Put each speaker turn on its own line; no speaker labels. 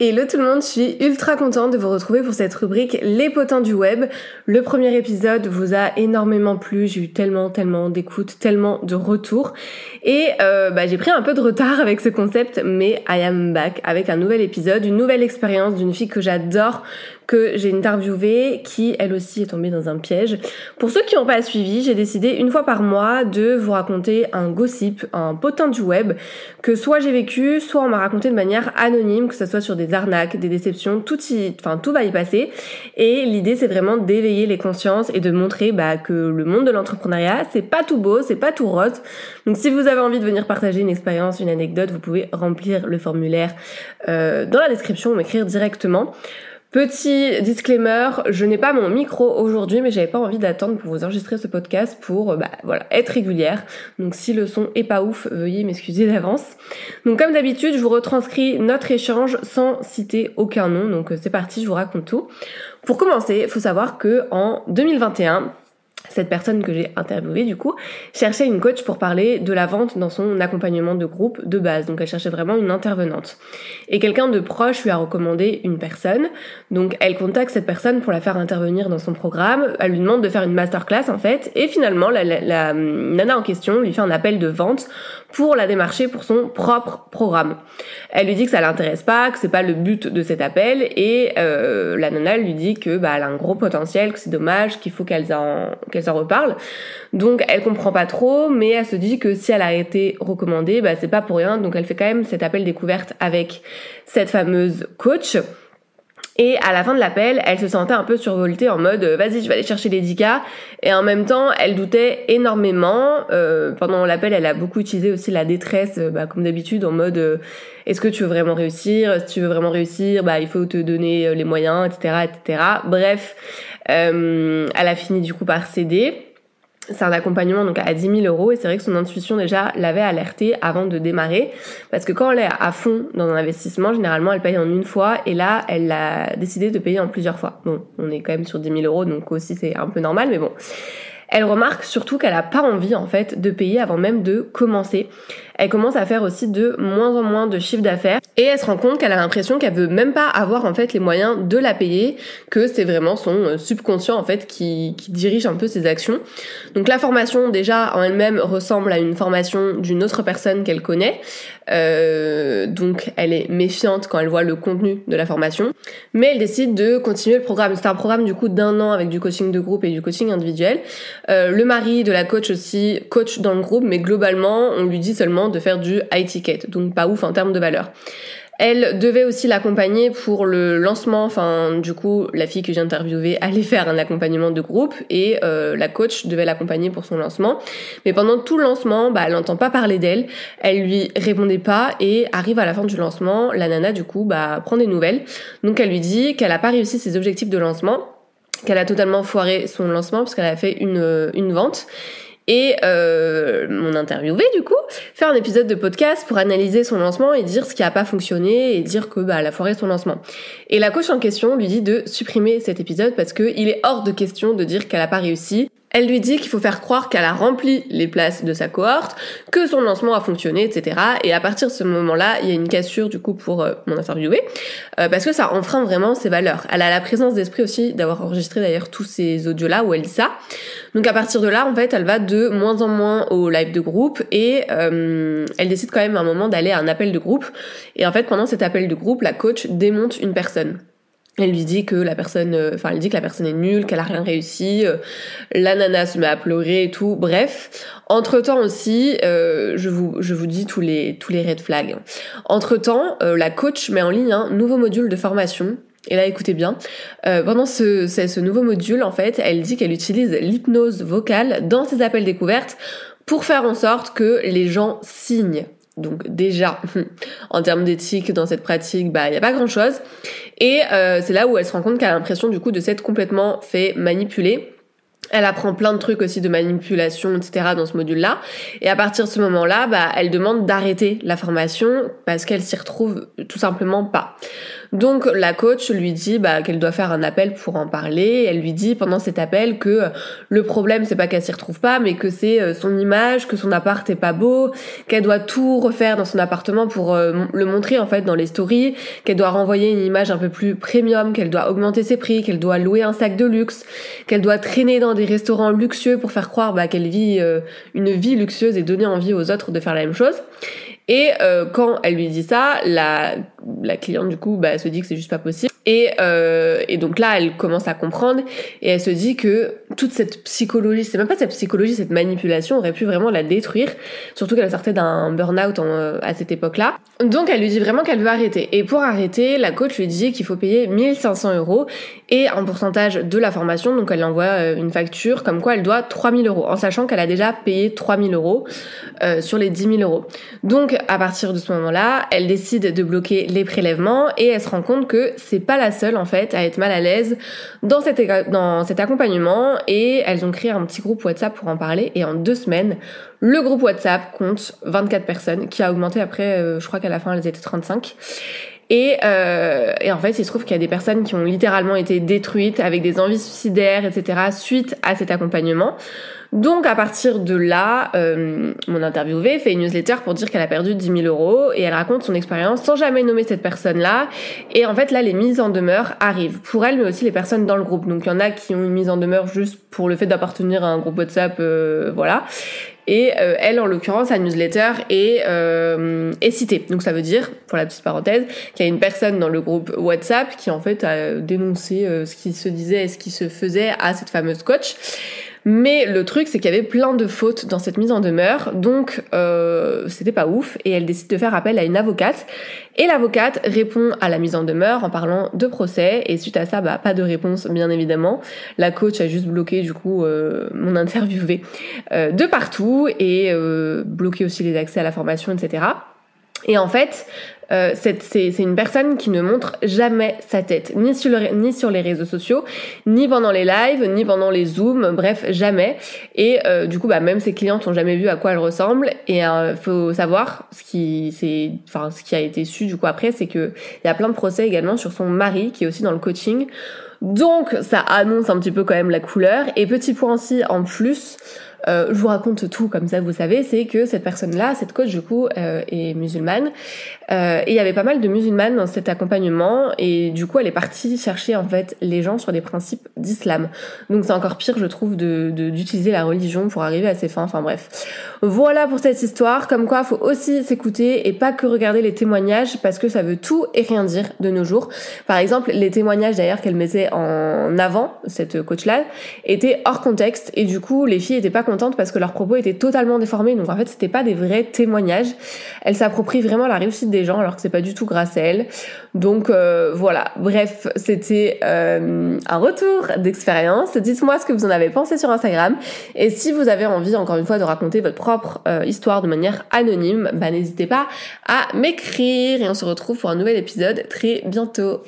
Hello tout le monde, je suis ultra contente de vous retrouver pour cette rubrique Les potins du web. Le premier épisode vous a énormément plu, j'ai eu tellement d'écoutes, tellement de retours et j'ai pris un peu de retard avec ce concept, mais I am back avec un nouvel épisode, une nouvelle expérience d'une fille que j'adore, que j'ai interviewée, qui elle aussi est tombée dans un piège. Pour ceux qui n'ont pas suivi, j'ai décidé une fois par mois de vous raconter un gossip, un potin du web, que soit j'ai vécu, soit on m'a raconté de manière anonyme, que ce soit sur des arnaques, des déceptions, tout va y passer. Et l'idée c'est vraiment d'éveiller les consciences et de montrer que le monde de l'entrepreneuriat, c'est pas tout beau, c'est pas tout rose. Donc si vous avez envie de venir partager une expérience, une anecdote, vous pouvez remplir le formulaire dans la description ou m'écrire directement. Petit disclaimer, je n'ai pas mon micro aujourd'hui, mais j'avais pas envie d'attendre pour vous enregistrer ce podcast pour être régulière. Donc si le son est pas ouf, veuillez m'excuser d'avance. Donc comme d'habitude, je vous retranscris notre échange sans citer aucun nom. Donc c'est parti, je vous raconte tout. Pour commencer, il faut savoir que en 2021, cette personne que j'ai interviewée du coup cherchait une coach pour parler de la vente dans son accompagnement de groupe de base. Donc elle cherchait vraiment une intervenante. Et quelqu'un de proche lui a recommandé une personne. Donc elle contacte cette personne pour la faire intervenir dans son programme. Elle lui demande de faire une masterclass en fait. Et finalement la nana en question lui fait un appel de vente pour la démarcher pour son propre programme. Elle lui dit que ça l'intéresse pas, que c'est pas le but de cet appel. Et la nana lui dit que elle a un gros potentiel, que c'est dommage, qu'il faut qu'elle s'en reparle. Donc elle comprend pas trop, mais elle se dit que si elle a été recommandée, c'est pas pour rien. Donc elle fait quand même cet appel découverte avec cette fameuse coach. Et à la fin de l'appel, elle se sentait un peu survoltée en mode vas-y, je vais aller chercher les 10K. Et en même temps, elle doutait énormément. Pendant l'appel, elle a beaucoup utilisé aussi la détresse, comme d'habitude, en mode est-ce que tu veux vraiment réussir? Si tu veux vraiment réussir, il faut te donner les moyens, etc., etc. Bref, elle a fini du coup par céder. C'est un accompagnement donc à 10 000 € et c'est vrai que son intuition déjà l'avait alertée avant de démarrer parce que quand elle est à fond dans un investissement, généralement elle paye en une fois et là elle a décidé de payer en plusieurs fois. Bon, on est quand même sur 10 000 € donc aussi c'est un peu normal mais bon. Elle remarque surtout qu'elle a pas envie en fait de payer avant même de commencer. Elle commence à faire aussi de moins en moins de chiffre d'affaires et elle se rend compte qu'elle a l'impression qu'elle veut même pas avoir en fait les moyens de la payer, que c'est vraiment son subconscient en fait qui dirige un peu ses actions. Donc la formation déjà en elle-même ressemble à une formation d'une autre personne qu'elle connaît. Donc elle est méfiante quand elle voit le contenu de la formation, mais elle décide de continuer le programme. C'est un programme du coup d'1 an avec du coaching de groupe et du coaching individuel. Le mari de la coach aussi coach dans le groupe, mais globalement on lui dit seulement de faire du high ticket, donc pas ouf en termes de valeur. Elle devait aussi l'accompagner pour le lancement, du coup, la fille que j'ai interviewée allait faire un accompagnement de groupe et la coach devait l'accompagner pour son lancement. Mais pendant tout le lancement, elle n'entend pas parler d'elle, elle lui répondait pas et arrive à la fin du lancement, la nana du coup prend des nouvelles. Donc elle lui dit qu'elle a pas réussi ses objectifs de lancement, qu'elle a totalement foiré son lancement parce qu'elle a fait une vente. Et mon interviewé du coup fait un épisode de podcast pour analyser son lancement et dire ce qui a pas fonctionné et dire que elle a foiré son lancement. Et la coach en question lui dit de supprimer cet épisode parce que il est hors de question de dire qu'elle a pas réussi. Elle lui dit qu'il faut faire croire qu'elle a rempli les places de sa cohorte, que son lancement a fonctionné, etc. Et à partir de ce moment-là, il y a une cassure du coup pour mon interviewé, parce que ça enfreint vraiment ses valeurs. Elle a la présence d'esprit aussi d'avoir enregistré d'ailleurs tous ces audios-là où elle dit ça. Donc à partir de là, en fait, elle va de moins en moins au live de groupe et elle décide quand même à un moment d'aller à un appel de groupe. Et en fait, pendant cet appel de groupe, la coach démonte une personne. Elle lui dit que la personne, elle dit que la personne est nulle, qu'elle a rien réussi. La nana se met à pleurer et tout. Bref, entre-temps aussi, je vous dis tous les red flags. Entre-temps, la coach met en ligne un nouveau module de formation. Et là, écoutez bien. Pendant ce nouveau module, en fait, elle dit qu'elle utilise l'hypnose vocale dans ses appels découvertes pour faire en sorte que les gens signent. Donc déjà, en termes d'éthique dans cette pratique, il y a pas grand chose. Et c'est là où elle se rend compte qu'elle a l'impression du coup de s'être complètement fait manipuler. Elle apprend plein de trucs aussi de manipulation, etc. dans ce module-là. Et à partir de ce moment-là, elle demande d'arrêter la formation parce qu'elle s'y retrouve tout simplement pas. Donc la coach lui dit qu'elle doit faire un appel pour en parler. Elle lui dit pendant cet appel que le problème c'est pas qu'elle s'y retrouve pas, mais que c'est son image, que son appart est pas beau, qu'elle doit tout refaire dans son appartement pour le montrer en fait dans les stories, qu'elle doit renvoyer une image un peu plus premium, qu'elle doit augmenter ses prix, qu'elle doit louer un sac de luxe, qu'elle doit traîner dans des restaurants luxueux pour faire croire qu'elle vit une vie luxueuse et donner envie aux autres de faire la même chose. Et quand elle lui dit ça, la cliente du coup se dit que c'est juste pas possible. Et donc là, elle commence à comprendre et elle se dit que toute cette psychologie, c'est même pas cette psychologie, cette manipulation aurait pu vraiment la détruire, surtout qu'elle sortait d'un burn-out à cette époque-là. Donc elle lui dit vraiment qu'elle veut arrêter. Et pour arrêter, la coach lui dit qu'il faut payer 1500 € et un pourcentage de la formation. Donc elle envoie une facture comme quoi elle doit 3000 €, en sachant qu'elle a déjà payé 3000 € sur les 10 000 €. Donc à partir de ce moment-là, elle décide de bloquer les prélèvements et elle se rend compte que c'est pas la seule en fait à être mal à l'aise dans cet accompagnement, et elles ont créé un petit groupe WhatsApp pour en parler, et en 2 semaines, le groupe WhatsApp compte 24 personnes, qui a augmenté après, je crois qu'à la fin elles étaient 35. Et en fait, il se trouve qu'il y a des personnes qui ont littéralement été détruites avec des envies suicidaires, etc. suite à cet accompagnement. Donc à partir de là, mon interviewée fait une newsletter pour dire qu'elle a perdu 10 000 € et elle raconte son expérience sans jamais nommer cette personne-là. Et en fait là, les mises en demeure arrivent pour elle, mais aussi les personnes dans le groupe. Donc il y en a qui ont une mise en demeure juste pour le fait d'appartenir à un groupe WhatsApp, voilà. Et elle, en l'occurrence, sa newsletter est citée. Donc ça veut dire, pour la petite parenthèse, qu'il y a une personne dans le groupe WhatsApp qui en fait a dénoncé ce qui se disait et ce qui se faisait à cette fameuse coach. Mais le truc, c'est qu'il y avait plein de fautes dans cette mise en demeure, donc c'était pas ouf, et elle décide de faire appel à une avocate. Et l'avocate répond à la mise en demeure en parlant de procès, et suite à ça, pas de réponse bien évidemment. La coach a juste bloqué du coup mon interviewé de partout, et bloqué aussi les accès à la formation, etc. Et en fait, c'est une personne qui ne montre jamais sa tête, ni sur les réseaux sociaux, ni pendant les lives, ni pendant les zooms, bref, jamais. Et du coup, même ses clientes n'ont jamais vu à quoi elle ressemble. Et faut savoir ce qui a été su du coup après, c'est que il y a plein de procès également sur son mari qui est aussi dans le coaching. Donc ça annonce un petit peu quand même la couleur. Et petit point aussi en plus, je vous raconte tout comme ça, vous savez, c'est que cette personne-là, cette coach du coup, est musulmane, et il y avait pas mal de musulmanes dans cet accompagnement, et du coup elle est partie chercher en fait les gens sur des principes d'islam. Donc c'est encore pire, je trouve, d'utiliser la religion pour arriver à ses fins. Enfin bref, voilà pour cette histoire. Comme quoi, faut aussi s'écouter et pas que regarder les témoignages, parce que ça veut tout et rien dire de nos jours. Par exemple, les témoignages d'ailleurs qu'elle mettait en avant, cette coach-là, étaient hors contexte, et du coup les filles étaient pas contentes parce que leurs propos étaient totalement déformés. Donc en fait, c'était pas des vrais témoignages. Elle s'approprie vraiment la réussite des gens alors que c'est pas du tout grâce à elle. Donc voilà. Bref, c'était un retour d'expérience. Dites-moi ce que vous en avez pensé sur Instagram. Et si vous avez envie, encore une fois, de raconter votre propre histoire de manière anonyme, n'hésitez pas à m'écrire. Et on se retrouve pour un nouvel épisode très bientôt.